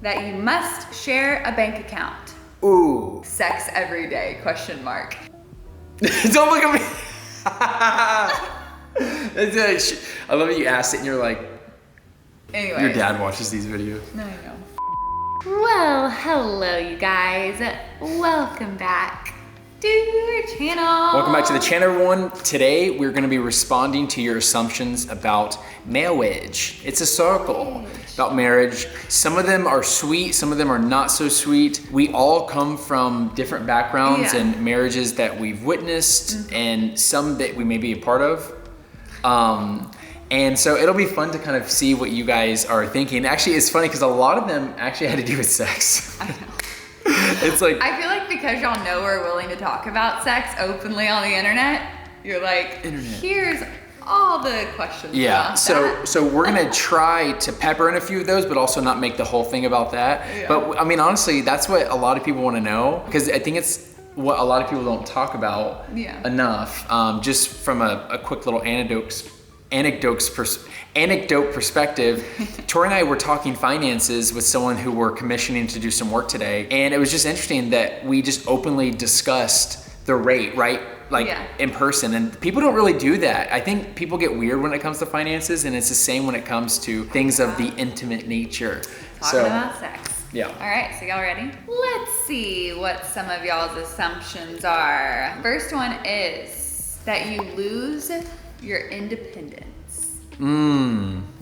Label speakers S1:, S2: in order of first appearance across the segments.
S1: That you must share a bank account.
S2: Ooh.
S1: Sex every day, ?
S2: Don't look at me. I love that you asked it and you're like,
S1: Anyway.
S2: Your dad watches these videos.
S1: No, I know. Well, hello you guys. Welcome back to our channel.
S2: Welcome back to the channel, everyone. Today, we're gonna be responding to your assumptions about marriage. It's a circle about marriage. Some of them are sweet, some of them are not so sweet. We all come from different backgrounds and marriages that we've witnessed and some that we may be a part of. And so it'll be fun to kind of see what you guys are thinking. Actually, it's funny because a lot of them actually had to do with sex.
S1: I know.
S2: It's like,
S1: I feel like because y'all know we're willing to talk about sex openly on the internet, you're like, here's all the questions.
S2: Yeah, so we're gonna try to pepper in a few of those, but also not make the whole thing about that. Yeah. But I mean, honestly, that's what a lot of people wanna know, because I think it's what a lot of people don't talk about enough. Just from a quick little anecdote perspective, Tori and I were talking finances with someone who we're commissioning to do some work today. And it was just interesting that we just openly discussed the rate, right? Like in person. And people don't really do that. I think people get weird when it comes to finances, and it's the same when it comes to things of the intimate nature.
S1: Talking about sex.
S2: Yeah.
S1: All right, so y'all ready? Let's see what some of y'all's assumptions are. First one is that you lose your independence.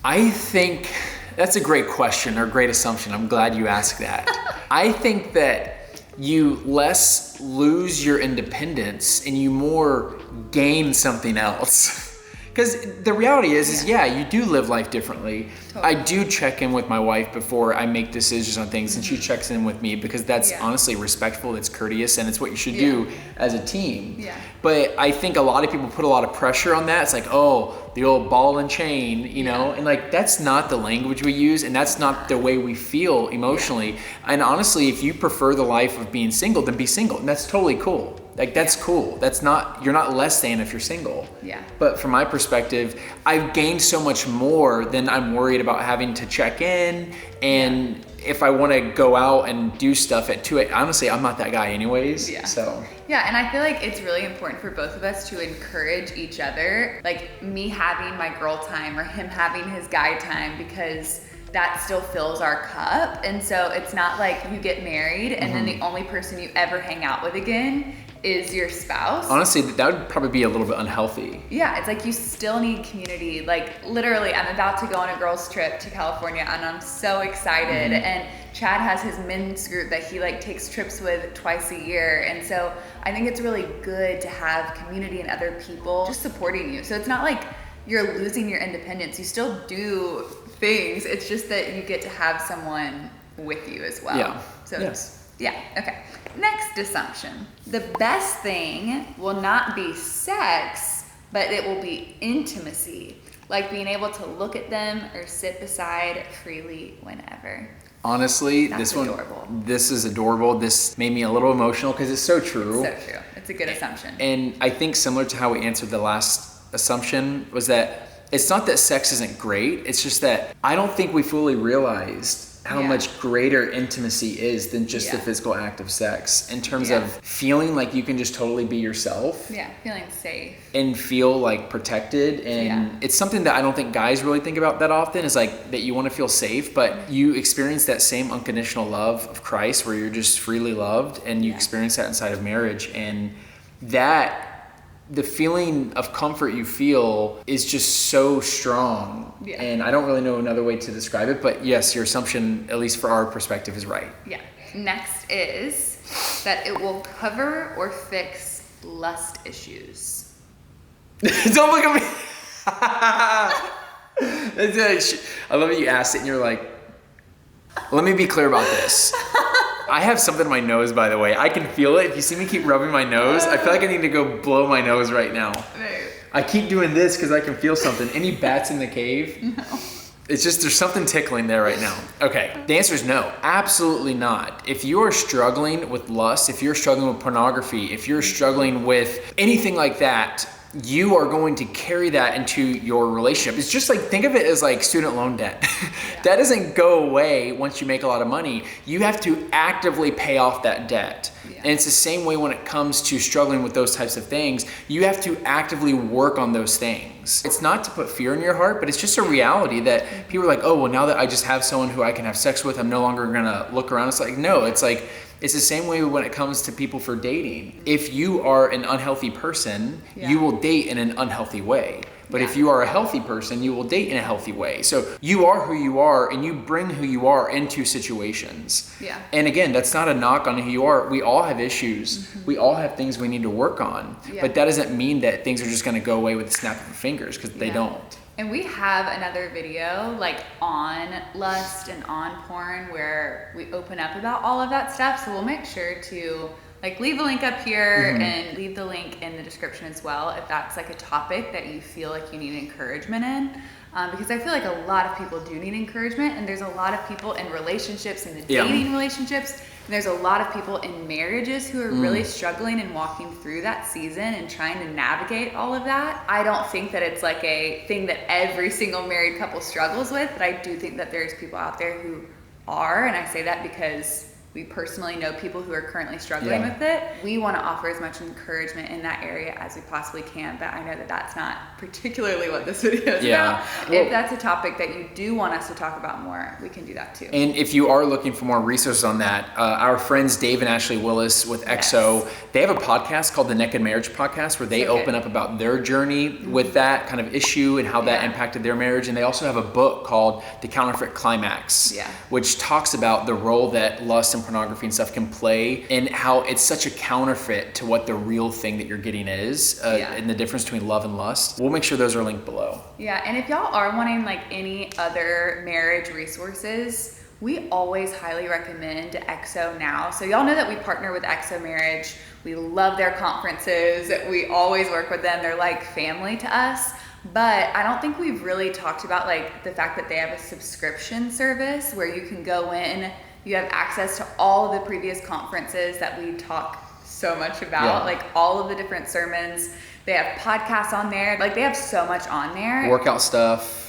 S2: I think that's a great question or great assumption. I'm glad you asked that. I think that you less lose your independence and you more gain something else. Because the reality is you do live life differently. Totally. I do check in with my wife before I make decisions on things, and she checks in with me because that's honestly respectful, it's courteous, and it's what you should do as a team. Yeah. But I think a lot of people put a lot of pressure on that. It's like, oh, the old ball and chain, you know? And like, that's not the language we use, and that's not the way we feel emotionally. And honestly, if you prefer the life of being single, then be single, and that's totally cool. Like, that's cool. That's not, you're not less than if you're single. Yeah. But from my perspective, I've gained so much more than I'm worried about having to check in. And if I want to go out and do stuff at 2 a.m., honestly, I'm not that guy anyways. Yeah. So.
S1: Yeah, and I feel like it's really important for both of us to encourage each other. Like me having my girl time or him having his guy time, because that still fills our cup. And so it's not like you get married and then the only person you ever hang out with again is your spouse. Honestly,
S2: that would probably be a little bit unhealthy.
S1: Yeah, it's like you still need community. Like literally, I'm about to go on a girls trip to California and I'm so excited. And Chad has his men's group that he like takes trips with twice a year. And so I think it's really good to have community and other people just supporting you. So it's not like you're losing your independence. You still do things. It's just that you get to have someone with you as well.
S2: Yeah.
S1: So okay. Next assumption. The best thing will not be sex, but it will be intimacy. Like being able to look at them or sit beside freely whenever.
S2: Honestly,
S1: this
S2: is adorable. This made me a little emotional because it's so true.
S1: So true. It's a good assumption.
S2: And I think similar to how we answered the last assumption was that it's not that sex isn't great. It's just that I don't think we fully realized how much greater intimacy is than just the physical act of sex in terms of feeling like you can just totally be yourself.
S1: Yeah, feeling safe.
S2: And feel like protected. And it's something that I don't think guys really think about that often, is like that you want to feel safe, but you experience that same unconditional love of Christ where you're just freely loved, and you experience that inside of marriage. And that the feeling of comfort you feel is just so strong. Yeah. And I don't really know another way to describe it, but yes, your assumption, at least for our perspective, is right.
S1: Yeah. Next is that it will cover or fix lust issues.
S2: Don't look at me. I love that you asked it and you're like, let me be clear about this. I have something in my nose, by the way. I can feel it. If you see me keep rubbing my nose, I feel like I need to go blow my nose right now.
S1: Right.
S2: I keep doing this because I can feel something. Any bats in the cave?
S1: No.
S2: It's just, there's something tickling there right now. Okay, the answer is no, absolutely not. If you are struggling with lust, if you're struggling with pornography, if you're struggling with anything like that, you are going to carry that into your relationship. It's just like, think of it as like student loan debt. That doesn't go away once you make a lot of money. You have to actively pay off that debt. And it's the same way when it comes to struggling with those types of things. You have to actively work on those things. It's not to put fear in your heart, but it's just a reality that people are like, oh, well, now that I just have someone who I can have sex with, I'm no longer gonna look around. It's like, no, it's like, it's the same way when it comes to people for dating. If you are an unhealthy person, you will date in an unhealthy way. But if you are a healthy person, you will date in a healthy way. So you are who you are, and you bring who you are into situations. And again, that's not a knock on who you are. We all have issues. We all have things we need to work on. But that doesn't mean that things are just gonna go away with the snap of your fingers, because they don't.
S1: And we have another video like on lust and on porn where we open up about all of that stuff. So we'll make sure to like leave a link up here and leave the link in the description as well if that's like a topic that you feel like you need encouragement in. Because I feel like a lot of people do need encouragement, and there's a lot of people in relationships, in the dating relationships, and there's a lot of people in marriages who are really struggling and walking through that season and trying to navigate all of that. I don't think that it's like a thing that every single married couple struggles with, but I do think that there's people out there who are, and I say that because we personally know people who are currently struggling with it. We want to offer as much encouragement in that area as we possibly can, but I know that that's not particularly what this video is about. Well, if that's a topic that you do want us to talk about more, we can do that too.
S2: And if you are looking for more resources on that, our friends Dave and Ashley Willis with EXO, they have a podcast called the Naked Marriage Podcast where they open up about their journey with that kind of issue and how that impacted their marriage. And they also have a book called The Counterfeit Climax, which talks about the role that lust and pornography and stuff can play, and how it's such a counterfeit to what the real thing that you're getting is, and the difference between love and lust. We'll make sure those are linked below.
S1: And if y'all are wanting like any other marriage resources, we always highly recommend EXO Now. So y'all know that we partner with EXO Marriage. We love their conferences. We always work with them. They're like family to us. But I don't think we've really talked about like the fact that they have a subscription service where you can go in. You have access to all of the previous conferences that we talk so much about, like all of the different sermons. They have podcasts on there. Like they have so much on there.
S2: Workout stuff.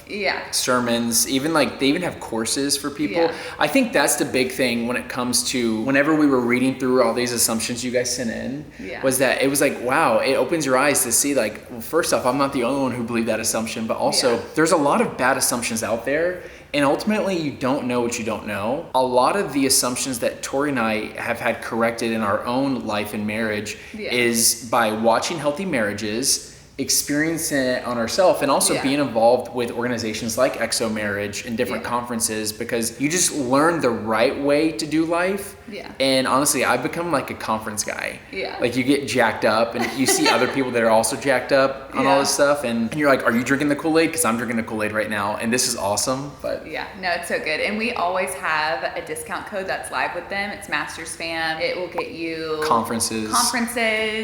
S2: Sermons, even like they even have courses for people. I think that's the big thing when it comes to whenever we were reading through all these assumptions you guys sent in, was that it was like, wow, it opens your eyes to see like, well, first off, I'm not the only one who believed that assumption, but also there's a lot of bad assumptions out there. And ultimately, you don't know what you don't know. A lot of the assumptions that Tori and I have had corrected in our own life and marriage is by watching healthy marriages, experiencing it on ourselves, and also being involved with organizations like EXO Marriage and different conferences, because you just learn the right way to do life. And honestly, I've become like a conference guy. Like you get jacked up and you see other people that are also jacked up on all this stuff, and you're like, are you drinking the Kool-Aid? Because I'm drinking the Kool-Aid right now, and this is awesome. But
S1: no, it's so good. And we always have a discount code that's live with them. It's Masters Fam. It will get you
S2: conferences,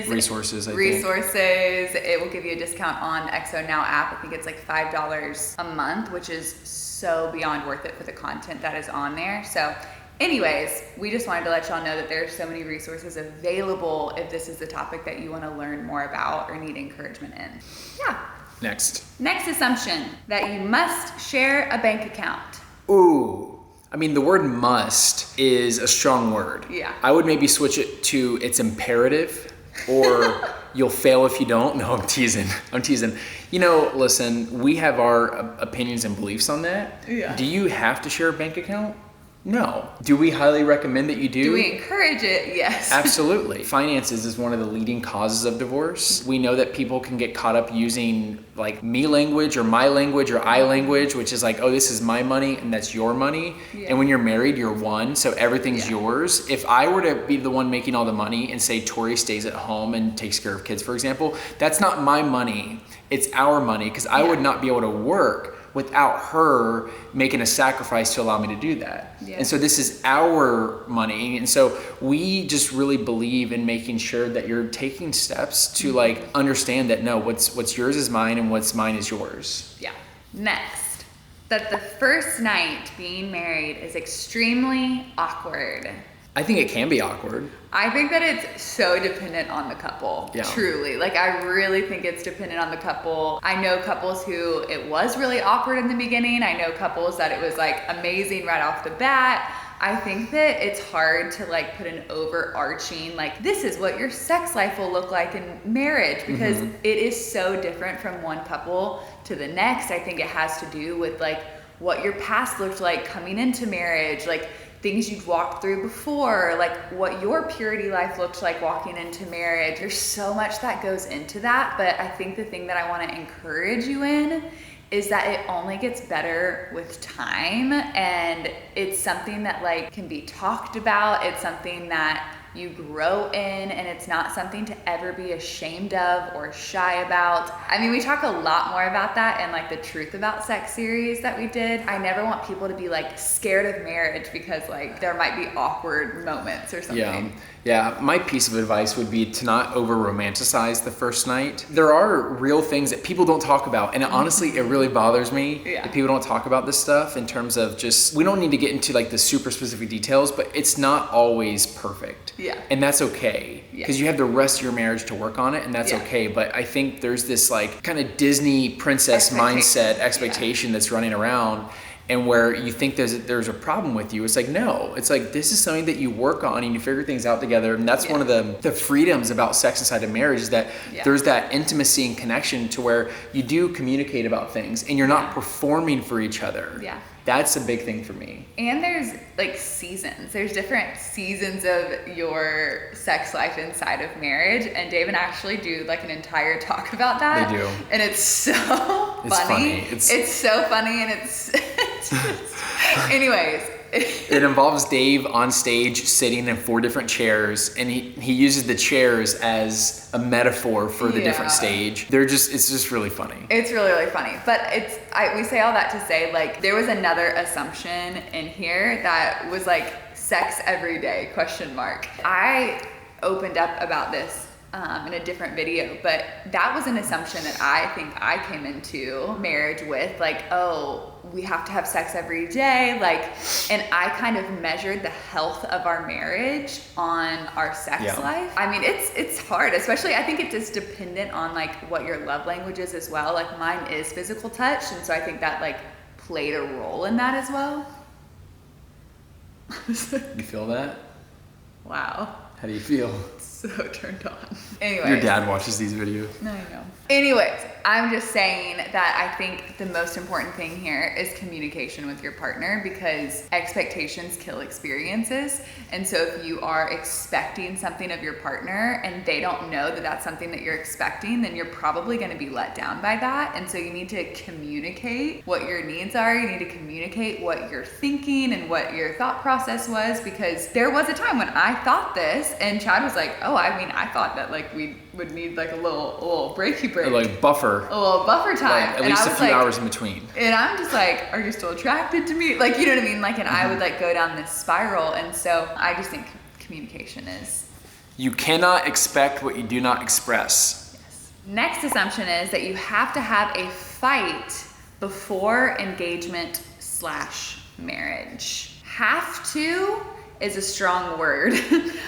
S1: resources. It will give you a discount on EXO Now app. I think it's like $5 a month, which is so beyond worth it for the content that is on there. So anyways, we just wanted to let y'all know that there's so many resources available if this is the topic that you want to learn more about or need encouragement in. Next assumption, that you must share a bank account.
S2: Ooh. I mean, the word must is a strong word. I would maybe switch it to it's imperative, or you'll fail if you don't. No, I'm teasing. You know, listen, we have our opinions and beliefs on that. Do you have to share a bank account? No. Do we highly recommend that you do?
S1: Do we encourage it? Yes.
S2: Absolutely. Finances is one of the leading causes of divorce. We know that people can get caught up using like me language or my language or I language, which is like, oh, this is my money and that's your money. And when you're married, you're one, so everything's yours. If I were to be the one making all the money and say Tori stays at home and takes care of kids, for example, that's not my money. It's our money, because I would not be able to work without her making a sacrifice to allow me to do that. And so this is our money. And so we just really believe in making sure that you're taking steps to like understand that no, what's yours is mine and what's mine is yours.
S1: Next, that the first night being married is extremely awkward.
S2: I think it can be awkward.
S1: I think that it's so dependent on the couple, truly. Like, I really think it's dependent on the couple. I know couples who it was really awkward in the beginning. I know couples that it was like amazing right off the bat. I think that it's hard to like put an overarching, like, this is what your sex life will look like in marriage, because it is so different from one couple to the next. I think it has to do with like what your past looked like coming into marriage, like things you'd walked through before, like what your purity life looked like walking into marriage. There's so much that goes into that, but I think the thing that I want to encourage you in is that it only gets better with time, and it's something that like can be talked about. It's something that you grow in, and it's not something to ever be ashamed of or shy about. I mean, we talk a lot more about that in like the Truth About Sex series that we did. I never want people to be like scared of marriage because like there might be awkward moments or something.
S2: Yeah, my piece of advice would be to not over romanticize the first night. There are real things that people don't talk about, and honestly, it really bothers me that people don't talk about this stuff in terms of just, we don't need to get into like the super specific details, but it's not always perfect.
S1: Yeah.
S2: And that's okay, because you have the rest of your marriage to work on it, and that's okay. But I think there's this like kind of Disney princess mindset expectation that's running around, and where you think there's a problem with you. It's like, no, it's like, this is something that you work on and you figure things out together. And that's one of the freedoms about sex inside of marriage, is that there's that intimacy and connection to where you do communicate about things and you're not performing for each other.
S1: Yeah.
S2: That's a big thing for me.
S1: And there's like seasons. There's different seasons of your sex life inside of marriage. And Dave and I actually do like an entire talk about that.
S2: They do.
S1: And it's so funny. It's so funny, and it's just, anyways.
S2: It involves Dave on stage sitting in 4 different chairs, and he uses the chairs as a metaphor for the different stage. It's just really funny.
S1: It's really, really funny. But we say all that to say, like, there was another assumption in here that was like sex every day, ? I opened up about this in a different video, but that was an assumption that I think I came into marriage with, like, oh, we have to have sex every day, like, and I kind of measured the health of our marriage on our sex life. I mean, it's hard, especially I think it's just dependent on like what your love language is as well. Like, mine is physical touch, and so I think that like played a role in that as well.
S2: You feel that?
S1: Wow.
S2: How do you feel?
S1: So turned on. Anyway.
S2: Your dad watches these videos.
S1: No, I know. Anyways, I'm just saying that I think the most important thing here is communication with your partner, because expectations kill experiences. And so if you are expecting something of your partner and they don't know that that's something that you're expecting, then you're probably going to be let down by that. And so you need to communicate what your needs are. You need to communicate what you're thinking and what your thought process was, because there was a time when I thought this and Chad was like, oh, I mean, I thought that like we would need like a little breaky break.
S2: Or like buffer.
S1: A little buffer time.
S2: Like at least a few hours in between.
S1: And I'm just like, are you still attracted to me? Like, you know what I mean? Like, and I would like go down this spiral. And so I just think communication is.
S2: You cannot expect what you do not express.
S1: Yes. Next assumption is that you have to have a fight before engagement/marriage. Have to is a strong word.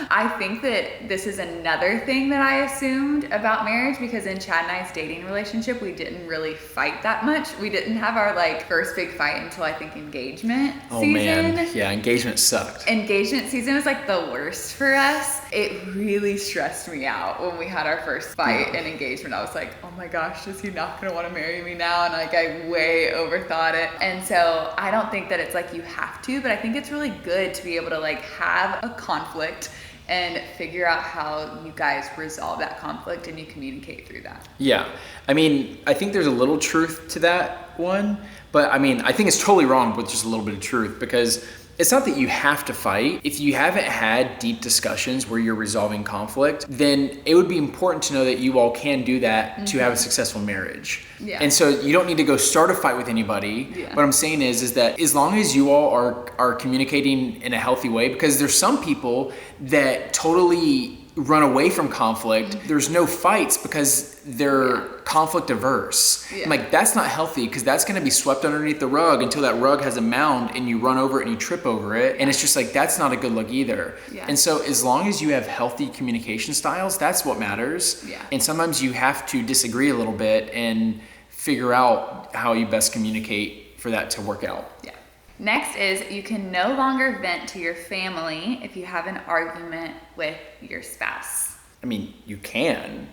S1: I think that this is another thing that I assumed about marriage, because in Chad and I's dating relationship, we didn't really fight that much. We didn't have our like first big fight until I think engagement season.
S2: Oh man, yeah, engagement sucked.
S1: Engagement season was like the worst for us. It really stressed me out when we had our first fight in engagement. I was like, oh my gosh, is he not gonna wanna marry me now? And like I way overthought it. And so I don't think that it's like you have to, but I think it's really good to be able to like have a conflict and figure out how you guys resolve that conflict and you communicate through that.
S2: Yeah, I mean, I think there's a little truth to that one, but I mean, I think it's totally wrong with just a little bit of truth, because it's not that you have to fight. If you haven't had deep discussions where you're resolving conflict, then it would be important to know that you all can do that to have a successful marriage. Yeah. And so you don't need to go start a fight with anybody. Yeah. What I'm saying is that as long as you all are communicating in a healthy way, because there's some people that totally run away from conflict, there's no fights because they're conflict averse.
S1: Yeah.
S2: I'm like, that's not healthy because that's going to be swept underneath the rug until that rug has a mound and you run over it and you trip over it. And it's just like, that's not a good look either.
S1: Yeah.
S2: And so as long as you have healthy communication styles, that's what matters.
S1: Yeah.
S2: And sometimes you have to disagree a little bit and figure out how you best communicate for that to work out.
S1: Yeah. Next is you can no longer vent to your family if you have an argument with your spouse.
S2: I mean, you can.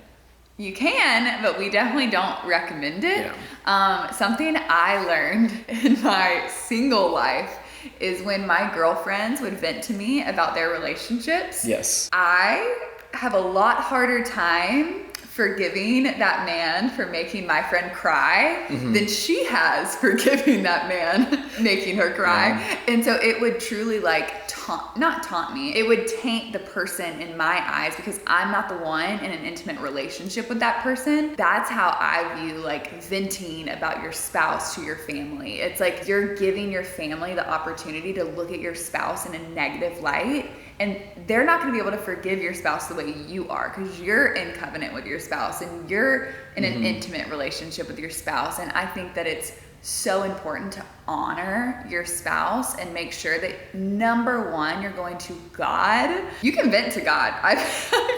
S1: You can, but we definitely don't recommend it.
S2: Yeah.
S1: Something I learned in my single life is when my girlfriends would vent to me about their relationships.
S2: Yes.
S1: I have a lot harder time forgiving that man for making my friend cry than she has forgiving that man making her cry.
S2: Yeah.
S1: And so it would truly not taunt me, it would taint the person in my eyes because I'm not the one in an intimate relationship with that person. That's how I view like venting about your spouse to your family. It's like you're giving your family the opportunity to look at your spouse in a negative light. And they're not going to be able to forgive your spouse the way you are because you're in covenant with your spouse and you're in an intimate relationship with your spouse. And I think that it's so important to honor your spouse and make sure that number one, you're going to God. You can vent to God. I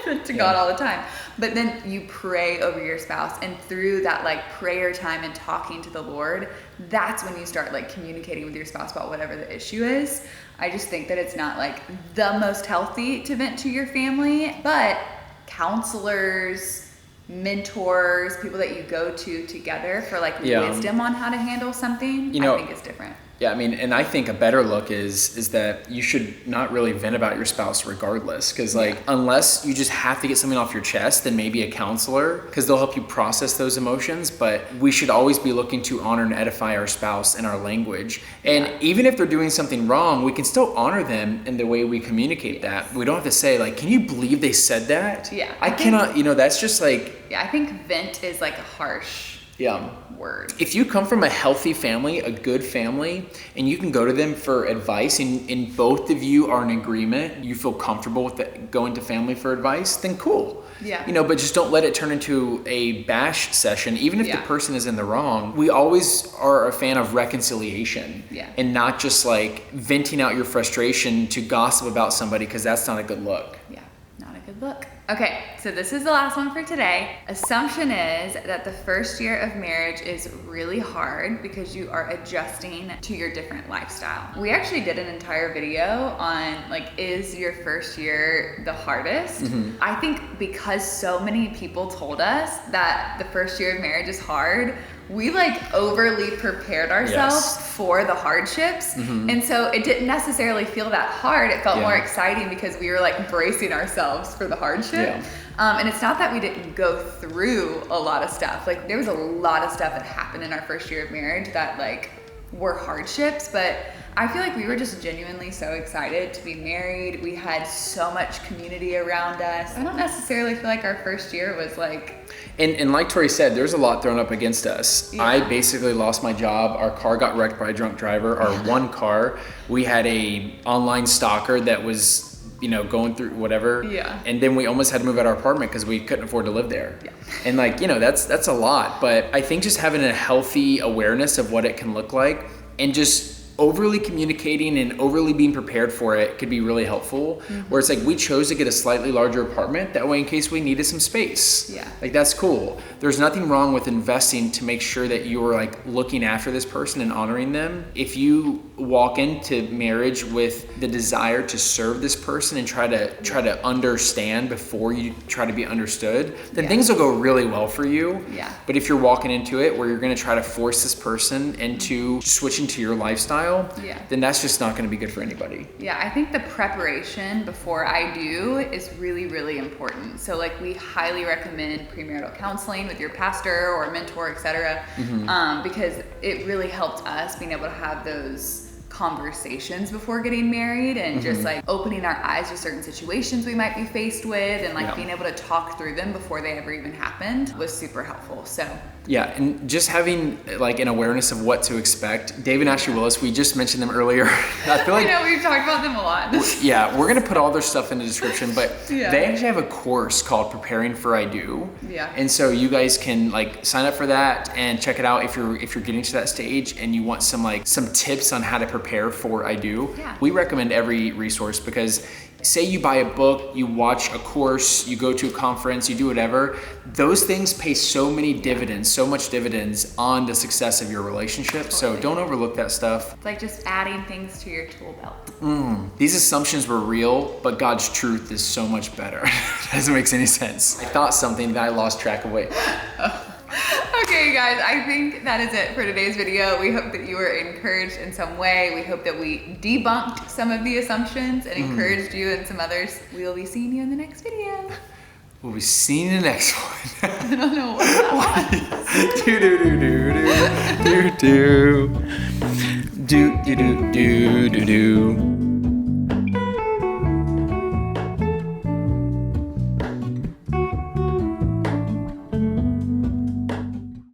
S1: vent to God all the time. But then you pray over your spouse, and through that like prayer time and talking to the Lord, that's when you start like communicating with your spouse about whatever the issue is. I just think that it's not like the most healthy to vent to your family, but counselors, mentors, people that you go to together for like wisdom on how to handle something, I think is different.
S2: Yeah, I mean, and I think a better look is that you should not really vent about your spouse regardless, because like unless you just have to get something off your chest, then maybe a counselor, because they'll help you process those emotions. But we should always be looking to honor and edify our spouse in our language. And even if they're doing something wrong, we can still honor them in the way we communicate that. We don't have to say like, can you believe they said that?
S1: Yeah.
S2: I cannot, that's just like.
S1: Yeah, I think vent is like a harsh word.
S2: If you come from a healthy family, a good family, and you can go to them for advice and both of you are in agreement, you feel comfortable with going to family for advice, then cool.
S1: Yeah.
S2: But just don't let it turn into a bash session, even if the person is in the wrong. We always are a fan of reconciliation and not just like venting out your frustration to gossip about somebody, because that's not a good look.
S1: Yeah, not a good look. Okay, so this is the last one for today. Assumption is that the first year of marriage is really hard because you are adjusting to your different lifestyle. We actually did an entire video on like, is your first year the hardest? I think because so many people told us that the first year of marriage is hard, we like overly prepared ourselves for the hardships. And so it didn't necessarily feel that hard. It felt more exciting because we were like bracing ourselves for the hardship. And it's not that we didn't go through a lot of stuff. Like there was a lot of stuff that happened in our first year of marriage that like were hardships, but I feel like we were just genuinely so excited to be married. We had so much community around us. I don't necessarily feel like our first year was like...
S2: And like Tori said, there's a lot thrown up against us. I basically lost my job. Our car got wrecked by a drunk driver, our one car. We had a online stalker that was, going through whatever. And then we almost had to move out of our apartment because we couldn't afford to live there. And like, that's a lot. But I think just having a healthy awareness of what it can look like and just overly communicating and overly being prepared for it could be really helpful. Where it's like, we chose to get a slightly larger apartment that way in case we needed some space. Like that's cool. There's nothing wrong with investing to make sure that you are like looking after this person and honoring them. If you walk into marriage with the desire to serve this person and try to understand before you try to be understood, then things will go really well for you. But if you're walking into it where you're going to try to force this person into switching to your lifestyle, then that's just not going to be good for anybody.
S1: I think the preparation before I do is really, really important. So like we highly recommend premarital counseling with your pastor or mentor, etc. Because it really helped us being able to have those conversations before getting married and just like opening our eyes to certain situations we might be faced with and like being able to talk through them before they ever even happened was super helpful. So
S2: Yeah, and just having like an awareness of what to expect. Dave and Ashley Willis, we just mentioned them earlier. I feel like
S1: I know, we've talked about them a lot.
S2: yeah, we're gonna put all their stuff in the description, but
S1: Yeah.
S2: they actually have a course called Preparing for I Do.
S1: Yeah.
S2: And so you guys can like sign up for that and check it out if you're getting to that stage and you want some tips on how to prepare for I Do.
S1: Yeah.
S2: We recommend every resource because say you buy a book, you watch a course, you go to a conference, you do whatever, those things pay so much dividends on the success of your relationship. So don't overlook that stuff.
S1: It's like just adding things to your tool belt.
S2: These assumptions were real, but God's truth is so much better. It doesn't make any sense. I thought something that I lost track of. Wait.
S1: Okay, guys, I think that is it for today's video. We hope that you were encouraged in some way. We hope that we debunked some of the assumptions and encouraged you and some others. We will be seeing you in the next video.
S2: We'll be seeing you in the next one.
S1: I don't know what that was.
S2: do do do do do do do do do do do do do.